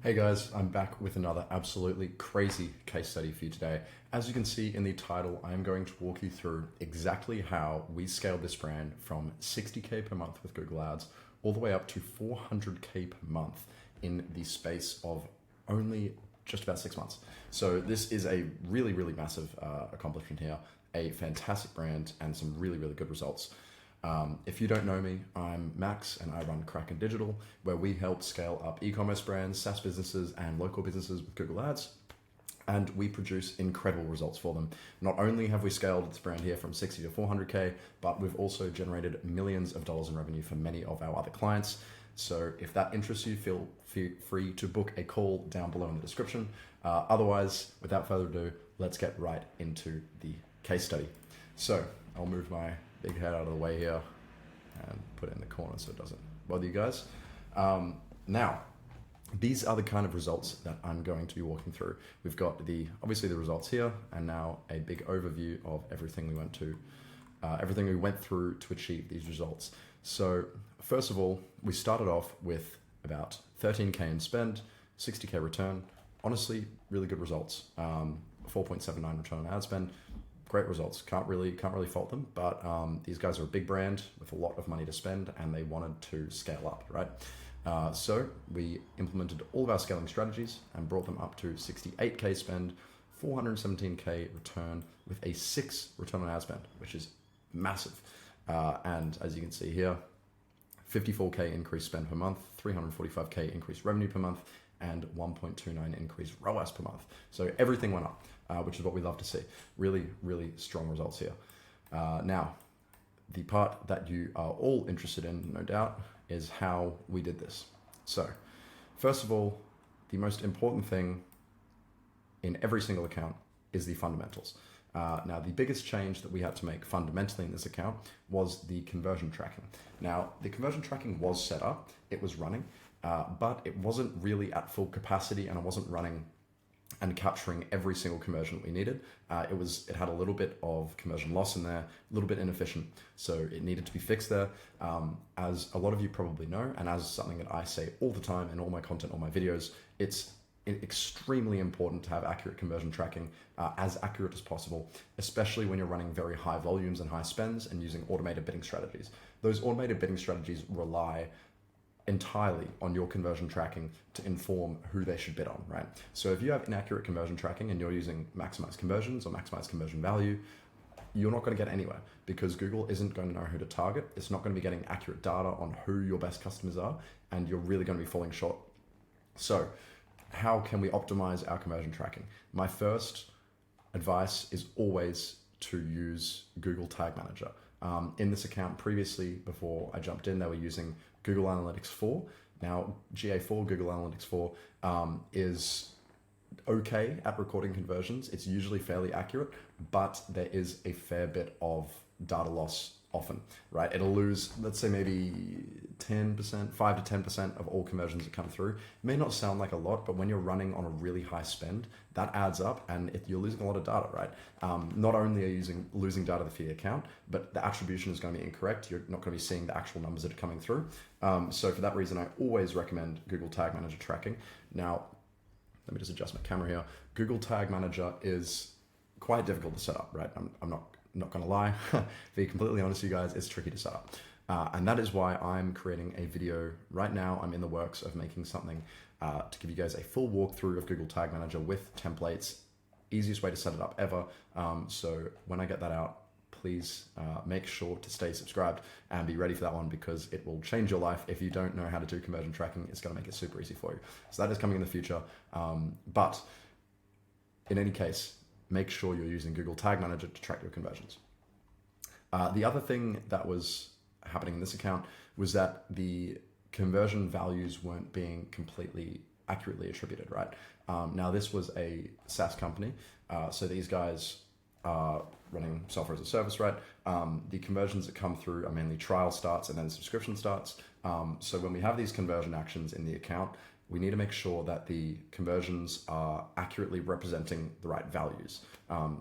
Hey guys, I'm back with another absolutely crazy case study for you today. As you can see in the title, I am going to walk you through exactly how we scaled this brand from 60K per month with Google Ads all the way up to 400K per month in the space of only just about 6 months. So this is a really, really massive accomplishment here, a fantastic brand and some really, really good results. If you don't know me, I'm Max and I run Kraken Digital, where we help scale up e-commerce brands, SaaS businesses, and local businesses with Google Ads. And we produce incredible results for them. Not only have we scaled this brand here from 60 to 400K, but we've also generated millions of dollars in revenue for many of our other clients. So if that interests you, feel free to book a call down below in the description. Otherwise, without further ado, let's get right into the case study. So I'll move my big head out of the way here and put it in the corner so it doesn't bother you guys. Now, these are the kind of results that I'm going to be walking through. We've got obviously the results here, and now a big overview of everything we went through to achieve these results. So first of all, we started off with about 13K in spend, 60K return. Honestly, really good results. 4.79 return on ad spend. Great results. Can't really fault them. But these guys are a big brand with a lot of money to spend, and they wanted to scale up, right? So we implemented all of our scaling strategies and brought them up to 68K spend, 417K return with a 6 return on ad spend, which is massive. And as you can see here, 54K increased spend per month, 345K increased revenue per month, and 1.29 increased ROAS per month. So everything went up, which is what we love to see. Really, really strong results here. Now, the part that you are all interested in, no doubt, is how we did this. So, first of all, the most important thing in every single account is the fundamentals. Now, the biggest change that we had to make fundamentally in this account was the conversion tracking. Now, the conversion tracking was set up, it was running, but it wasn't really at full capacity, and it wasn't running and capturing every single conversion that we needed. It had a little bit of conversion loss in there, a little bit inefficient. So it needed to be fixed there. As a lot of you probably know, and as something that I say all the time in all my content, all my videos, it's extremely important to have accurate conversion tracking, as accurate as possible, especially when you're running very high volumes and high spends and using automated bidding strategies. Those automated bidding strategies rely entirely on your conversion tracking to inform who they should bid on, right? So if you have inaccurate conversion tracking and you're using maximize conversions or maximize conversion value, you're not going to get anywhere, because Google isn't going to know who to target. It's not going to be getting accurate data on who your best customers are, and you're really going to be falling short. So how can we optimize our conversion tracking? My first advice is always to use Google Tag Manager. In this account previously, before I jumped in, they were using Google Analytics 4. Now, GA4, Google Analytics 4, is okay at recording conversions. It's usually fairly accurate, but there is a fair bit of data loss often, right? It'll lose, let's say maybe 10%, 5 to 10% of all conversions that come through. It may not sound like a lot, but when you're running on a really high spend, that adds up, and you're losing a lot of data, right? Not only are you losing data for the account, but the attribution is going to be incorrect. You're not going to be seeing the actual numbers that are coming through. So for that reason, I always recommend Google Tag Manager tracking. Now, let me just adjust my camera here. Google Tag Manager is quite difficult to set up, right? I'm not going to lie. To be completely honest with you guys, it's tricky to set up. And that is why I'm creating a video right now. I'm in the works of making something to give you guys a full walkthrough of Google Tag Manager with templates. Easiest way to set it up ever. So when I get that out, please make sure to stay subscribed and be ready for that one, because it will change your life. If you don't know how to do conversion tracking, it's going to make it super easy for you. So that is coming in the future. But in any case, make sure you're using Google Tag Manager to track your conversions. The other thing that was happening in this account was that the conversion values weren't being completely accurately attributed, right? Now, this was a SaaS company, so these guys are running software as a service, right? The conversions that come through are mainly trial starts and then subscription starts. So when we have these conversion actions in the account, we need to make sure that the conversions are accurately representing the right values.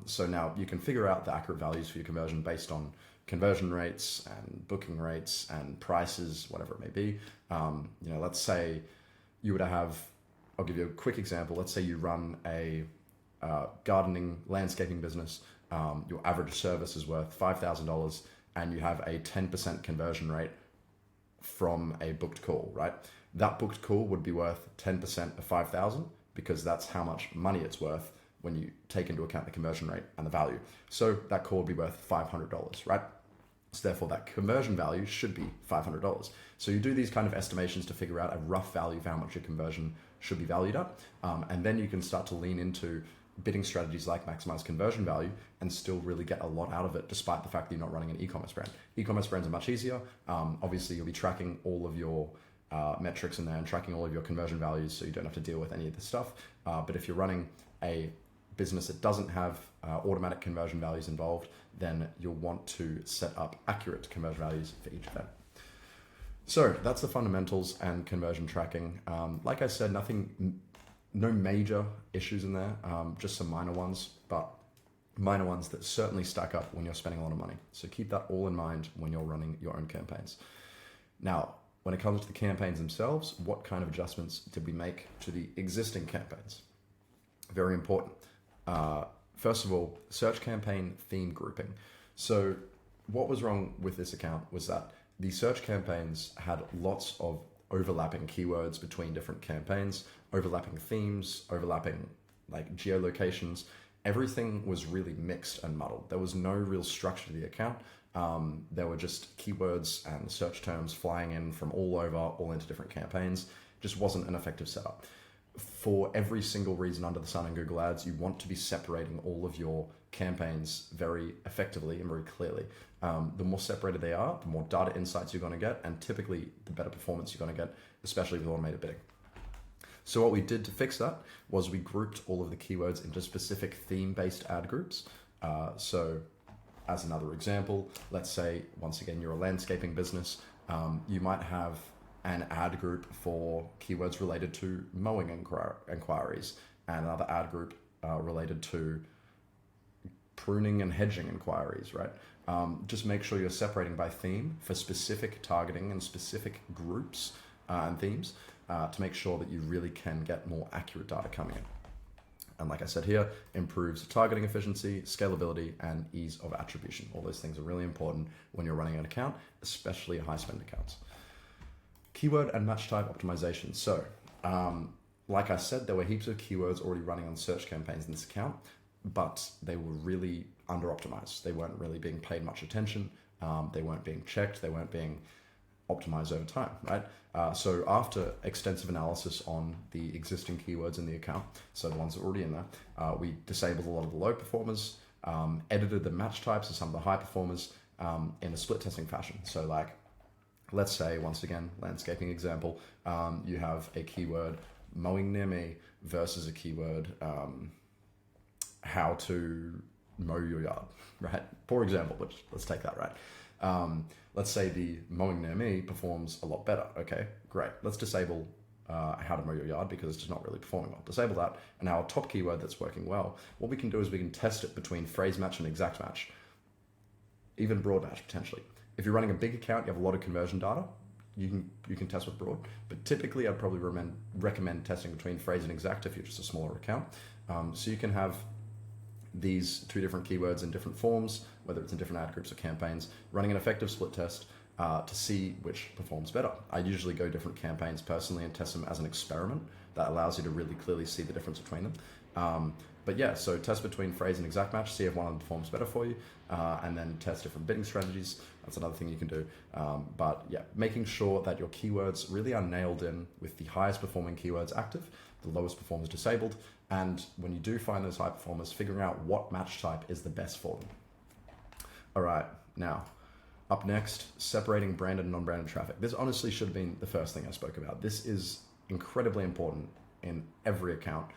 So now you can figure out the accurate values for your conversion based on conversion rates and booking rates and prices, whatever it may be. Let's say you were to have I'll give you a quick example. Let's say you run a gardening, landscaping business. Your average service is worth $5,000 and you have a 10% conversion rate from a booked call, right? That booked call would be worth 10% of 5,000 because that's how much money it's worth when you take into account the conversion rate and the value. So that call would be worth $500, right? So therefore that conversion value should be $500. So you do these kind of estimations to figure out a rough value for how much your conversion should be valued at. And then you can start to lean into bidding strategies like maximize conversion value and still really get a lot out of it, despite the fact that you're not running an e-commerce brand. E-commerce brands are much easier. Obviously you'll be tracking all of your metrics in there and tracking all of your conversion values, so you don't have to deal with any of this stuff. But if you're running a business that doesn't have automatic conversion values involved, then you'll want to set up accurate conversion values for each event. So that's the fundamentals and conversion tracking. Like I said, no major issues in there, just some minor ones, but minor ones that certainly stack up when you're spending a lot of money. So keep that all in mind when you're running your own campaigns. Now, when it comes to the campaigns themselves, what kind of adjustments did we make to the existing campaigns? Very important. First of all, search campaign theme grouping. So what was wrong with this account was that the search campaigns had lots of overlapping keywords between different campaigns, overlapping themes, overlapping like geolocations. Everything was really mixed and muddled. There was no real structure to the account. There were just keywords and search terms flying in from all over, all into different campaigns. Just wasn't an effective setup. For every single reason under the sun in Google Ads, you want to be separating all of your campaigns very effectively and very clearly. The more separated they are, the more data insights you're going to get, and typically the better performance you're going to get, especially with automated bidding. So what we did to fix that was we grouped all of the keywords into specific theme-based ad groups. So as another example, let's say, once again, you're a landscaping business. You might have an ad group for keywords related to mowing inquiries and another ad group related to pruning and hedging inquiries, right? Just make sure you're separating by theme for specific targeting and specific groups and themes to make sure that you really can get more accurate data coming in. And like I said here, improves targeting efficiency, scalability, and ease of attribution. All those things are really important when you're running an account, especially high spend accounts. Keyword and match type optimization. So, like I said, there were heaps of keywords already running on search campaigns in this account, but they were really under optimized. They weren't really being paid much attention. They weren't being checked. They weren't being optimized over time, right? So after extensive analysis on the existing keywords in the account, so the ones that are already in there, we disabled a lot of the low performers, edited the match types of some of the high performers in a split testing fashion. So like, let's say, once again, landscaping example, you have a keyword mowing near me versus a keyword how to mow your yard, right? Poor example, but let's take that, right? Let's say the mowing near me performs a lot better. Okay, great. Let's disable how to mow your yard because it's just not really performing well. Disable that. And our top keyword that's working well, what we can do is we can test it between phrase match and exact match, even broad match potentially. If you're running a big account, you have a lot of conversion data, you can test with broad, but typically I'd probably recommend testing between phrase and exact if you're just a smaller account. So you can have these two different keywords in different forms, whether it's in different ad groups or campaigns, running an effective split test to see which performs better. I usually go different campaigns personally and test them as an experiment. That allows you to really clearly see the difference between them. But yeah, so test between phrase and exact match, see if one of them performs better for you, and then test different bidding strategies. That's another thing you can do. But yeah, making sure that your keywords really are nailed in with the highest performing keywords active, the lowest performers disabled, and when you do find those high performers, figuring out what match type is the best for them. All right, now, up next, separating branded and non-branded traffic. This honestly should have been the first thing I spoke about. This is incredibly important in every account,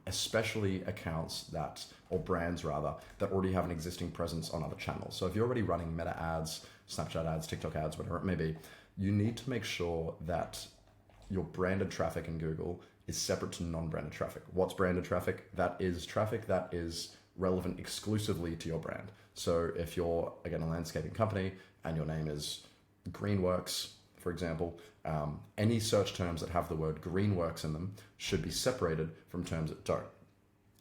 especially accounts that, or brands rather, that already have an existing presence on other channels. So if you're already running Meta ads, Snapchat ads, TikTok ads, whatever it may be, you need to make sure that your branded traffic in Google is separate to non-branded traffic. What's branded traffic? That is traffic that is relevant exclusively to your brand. So if you're, again, a landscaping company and your name is Greenworks, for example, any search terms that have the word Greenworks in them should be separated from terms that don't.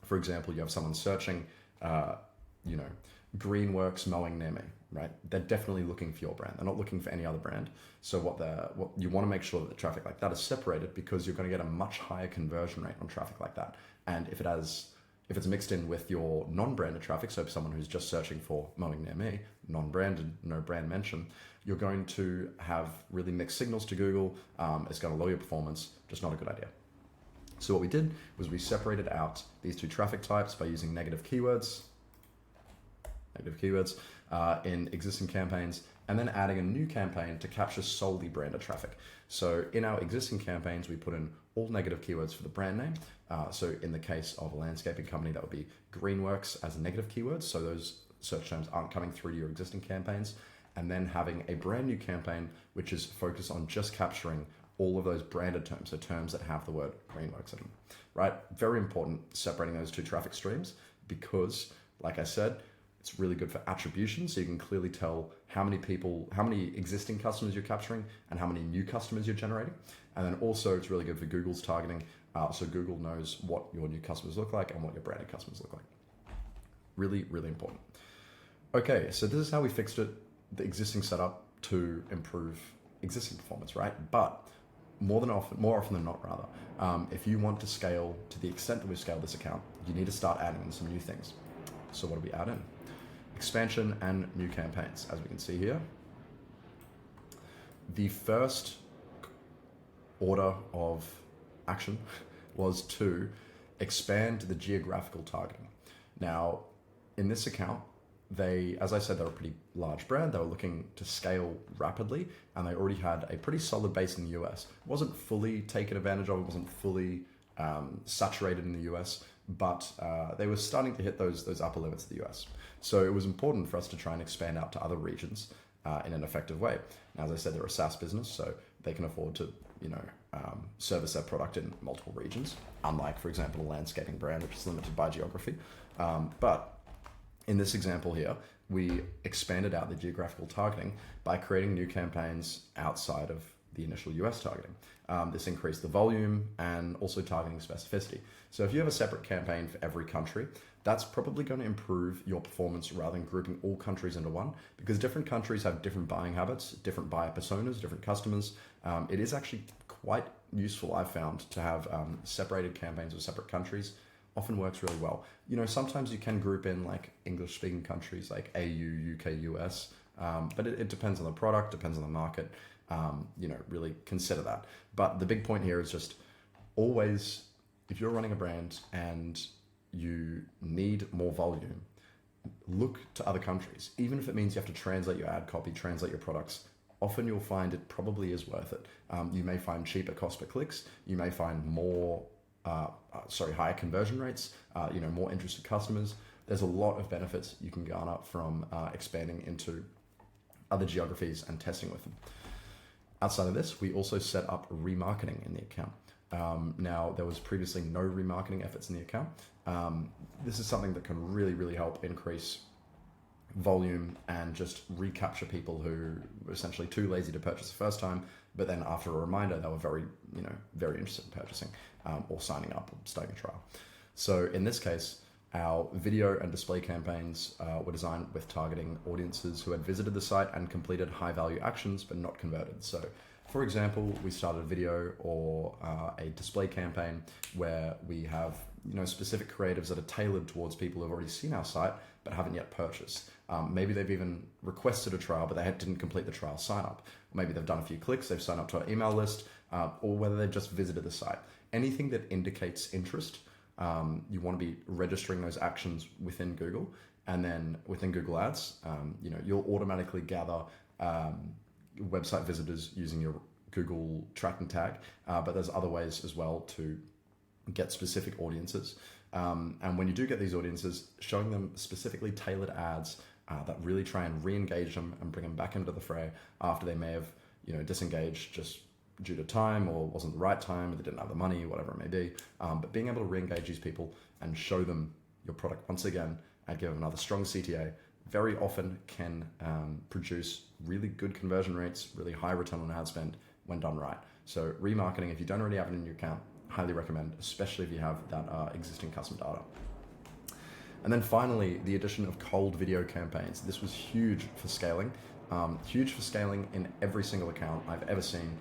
For example, you have someone searching, you know, Greenworks mowing near me, right? They're definitely looking for your brand. They're not looking for any other brand. So what you want to make sure that the traffic like that is separated, because you're going to get a much higher conversion rate on traffic like that. And if it's mixed in with your non-branded traffic, so if someone who's just searching for mowing near me, non-branded, no brand mention, you're going to have really mixed signals to Google. It's going to lower your performance, just not a good idea. So what we did was we separated out these two traffic types by using negative keywords in existing campaigns, and then adding a new campaign to capture solely branded traffic. So in our existing campaigns, we put in all negative keywords for the brand name. So in the case of a landscaping company, that would be Greenworks as a negative keyword. So those search terms aren't coming through to your existing campaigns. And then having a brand new campaign, which is focused on just capturing all of those branded terms, so terms that have the word Greenworks in them, right? Very important separating those two traffic streams, because, like I said, it's really good for attribution, so you can clearly tell how many existing customers you're capturing and how many new customers you're generating. And then also it's really good for Google's targeting, so Google knows what your new customers look like and what your branded customers look like. Really, really important. Okay, so this is how we fixed it, the existing setup, to improve existing performance, right? But more often than not, rather, if you want to scale to the extent that we've scaled this account, you need to start adding in some new things. So what do we add in? Expansion and new campaigns. As we can see here, the first order of action was to expand the geographical targeting. Now, in this account, as I said, they're a pretty large brand. They were looking to scale rapidly, and they already had a pretty solid base in the US. It wasn't fully taken advantage of, it wasn't fully saturated in the US, but they were starting to hit those upper limits of the US. So it was important for us to try and expand out to other regions in an effective way. Now, as I said, they're a SaaS business, so they can afford to, service their product in multiple regions, unlike, for example, a landscaping brand, which is limited by geography. But in this example here, we expanded out the geographical targeting by creating new campaigns outside of the initial US targeting. This increased the volume and also targeting specificity. So if you have a separate campaign for every country, that's probably going to improve your performance rather than grouping all countries into one, because different countries have different buying habits, different buyer personas, different customers. It is actually quite useful, I've found, to have separated campaigns with separate countries. Often works really well. Sometimes you can group in like English speaking countries like AU, UK, US, but it depends on the product, depends on the market. Really consider that. But the big point here is just always, if you're running a brand and you need more volume, look to other countries. Even if it means you have to translate your ad copy, translate your products, often you'll find it probably is worth it. You may find cheaper cost per clicks. You may find higher conversion rates, more interested customers. There's a lot of benefits you can garner from expanding into other geographies and testing with them. Outside of this, we also set up remarketing in the account. Now, there was previously no remarketing efforts in the account. This is something that can really, really help increase volume and just recapture people who were essentially too lazy to purchase the first time, but then after a reminder, they were very interested in purchasing or signing up or starting a trial. So in this case, our video and display campaigns were designed with targeting audiences who had visited the site and completed high-value actions but not converted. So, for example, we started a video or a display campaign where we have specific creatives that are tailored towards people who have already seen our site but haven't yet purchased. Maybe they've even requested a trial, but they didn't complete the trial sign-up. Maybe they've done a few clicks, they've signed up to our email list, or whether they've just visited the site. Anything that indicates interest, you want to be registering those actions within Google, and then within Google Ads, you'll automatically gather website visitors using your Google tracking tag, but there's other ways as well to get specific audiences. And when you do get these audiences, showing them specifically tailored ads that really try and re-engage them and bring them back into the fray after they may have disengaged just due to time or wasn't the right time, or they didn't have the money, whatever it may be. But being able to re-engage these people and show them your product once again and give them another strong CTA very often can produce really good conversion rates, really high return on ad spend when done right. So remarketing, if you don't already have it in your account, highly recommend, especially if you have that existing custom data. And then finally, the addition of cold video campaigns. This was huge for scaling. Huge for scaling in every single account I've ever seen,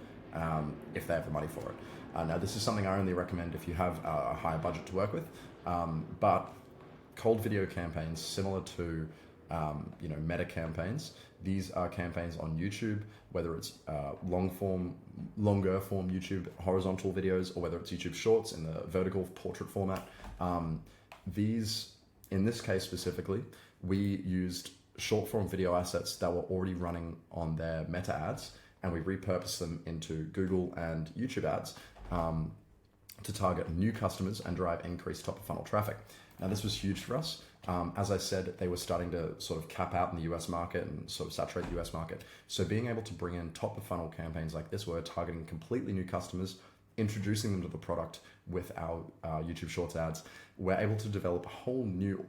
if they have the money for it. Now, this is something I only recommend if you have a higher budget to work with, but cold video campaigns, similar to meta campaigns. These are campaigns on YouTube, whether it's longer form YouTube horizontal videos, or whether it's YouTube Shorts in the vertical portrait format. In this case specifically, we used short form video assets that were already running on their meta ads, and we repurposed them into Google and YouTube ads to target new customers and drive increased top of funnel traffic. Now, this was huge for us. As I said, they were starting to sort of cap out in the US market and sort of saturate the US market. So being able to bring in top of funnel campaigns like this, where we're targeting completely new customers, introducing them to the product with our YouTube Shorts ads, we're able to develop a whole new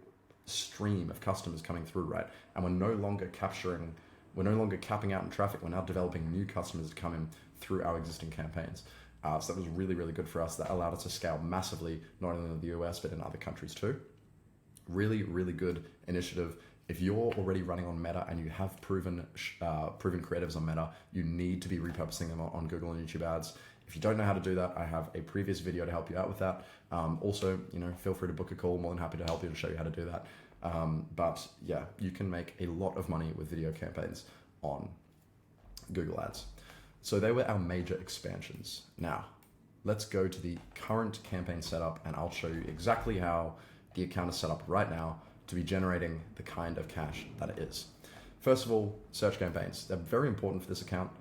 stream of customers coming through, right? And we're no longer capping out in traffic. We're now developing new customers to come in through our existing campaigns. So that was really, really good for us. That allowed us to scale massively, not only in the US, but in other countries too. Really, really good initiative. If you're already running on Meta and you have proven creatives on Meta, you need to be repurposing them on Google and YouTube ads. If you don't know how to do that, I have a previous video to help you out with that. Also, feel free to book a call. More than happy to help you to show you how to do that. But yeah, you can make a lot of money with video campaigns on Google Ads. So they were our major expansions. Now, let's go to the current campaign setup, and I'll show you exactly how the account is set up right now to be generating the kind of cash that it is. First of all, search campaigns. They're very important for this account,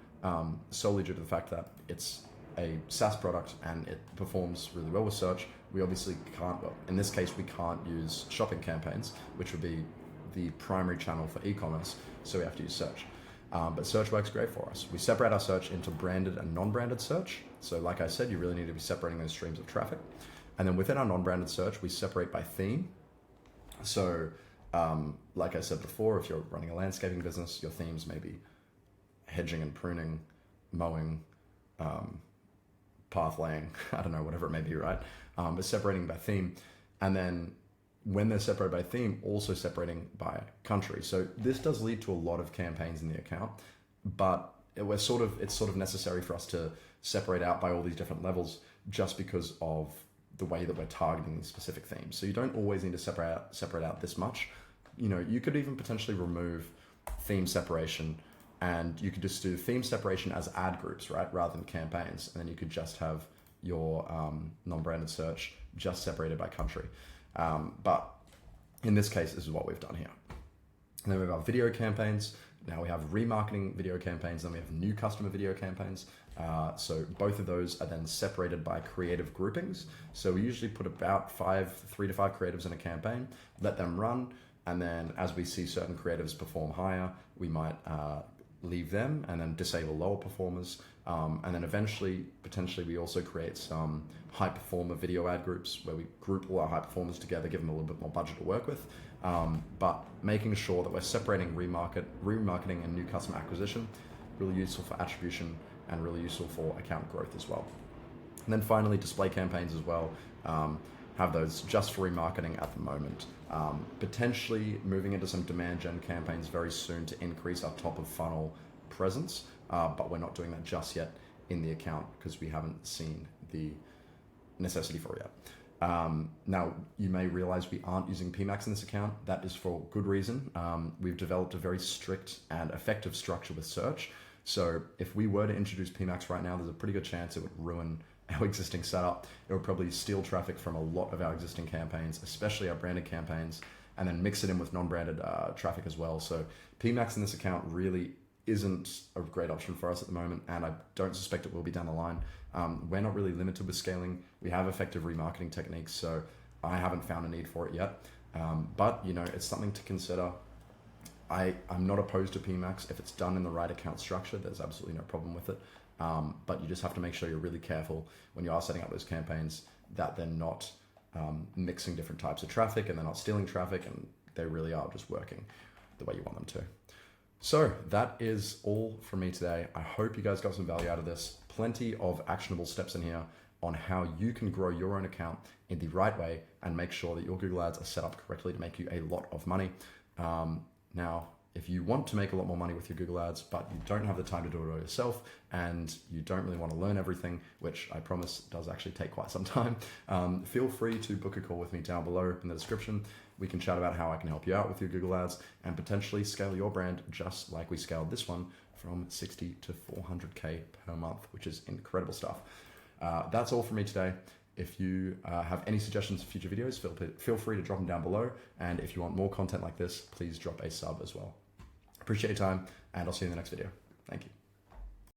solely due to the fact that it's a SaaS product and it performs really well with search. We obviously can't, in this case, we can't use shopping campaigns, which would be the primary channel for e-commerce, so we have to use search. But search works great for us. We separate our search into branded and non-branded search. So like I said, you really need to be separating those streams of traffic. And then within our non-branded search, we separate by theme. So like I said before, if you're running a landscaping business, your themes may be hedging and pruning, mowing, path laying, I don't know, whatever it may be, right? But separating by theme. And then when they're separated by theme, also separating by country. So this does lead to a lot of campaigns in the account, but it's sort of necessary for us to separate out by all these different levels just because of the way that we're targeting these specific themes. So you don't always need to separate out this much. You could even potentially remove theme separation, and you could just do theme separation as ad groups, right? Rather than campaigns. And then you could just have your non-branded search just separated by country. But in this case, this is what we've done here. And then we have our video campaigns. Now we have remarketing video campaigns, then we have new customer video campaigns. So both of those are then separated by creative groupings. So we usually put about 3 to 5 creatives in a campaign, let them run. And then as we see certain creatives perform higher, we might leave them and then disable lower performers. And then eventually, potentially, we also create some high performer video ad groups where we group all our high performers together, give them a little bit more budget to work with. But making sure that we're separating remarketing and new customer acquisition, really useful for attribution and really useful for account growth as well. And then finally, display campaigns as well. Have those just for remarketing at the moment. Potentially moving into some demand gen campaigns very soon to increase our top of funnel presence, but we're not doing that just yet in the account because we haven't seen the necessity for it yet. Now, you may realize we aren't using PMAX in this account. That is for good reason. We've developed a very strict and effective structure with search. So if we were to introduce PMAX right now, there's a pretty good chance it would ruin our existing setup. It would probably steal traffic from a lot of our existing campaigns, especially our branded campaigns, and then mix it in with non-branded traffic as well. So PMAX in this account really isn't a great option for us at the moment, and I don't suspect it will be down the line. We're not really limited with scaling. We have effective remarketing techniques, so I haven't found a need for it yet. But it's something to consider. I'm not opposed to PMAX if it's done in the right account structure. There's absolutely no problem with it. But you just have to make sure you're really careful when you are setting up those campaigns that they're not mixing different types of traffic and they're not stealing traffic, and they really are just working. the way you want them to. So that is all from me today. I hope you guys got some value out of this. Plenty of actionable steps in here on how you can grow your own account in the right way and make sure that your Google Ads are set up correctly to make you a lot of money. Now, if you want to make a lot more money with your Google Ads, but you don't have the time to do it all yourself and you don't really want to learn everything, which I promise does actually take quite some time, feel free to book a call with me down below in the description. We can chat about how I can help you out with your Google Ads and potentially scale your brand just like we scaled this one from 60 to 400K per month, which is incredible stuff. That's all for me today. If you have any suggestions for future videos, feel free to drop them down below. And if you want more content like this, please drop a sub as well. Appreciate your time, and I'll see you in the next video. Thank you.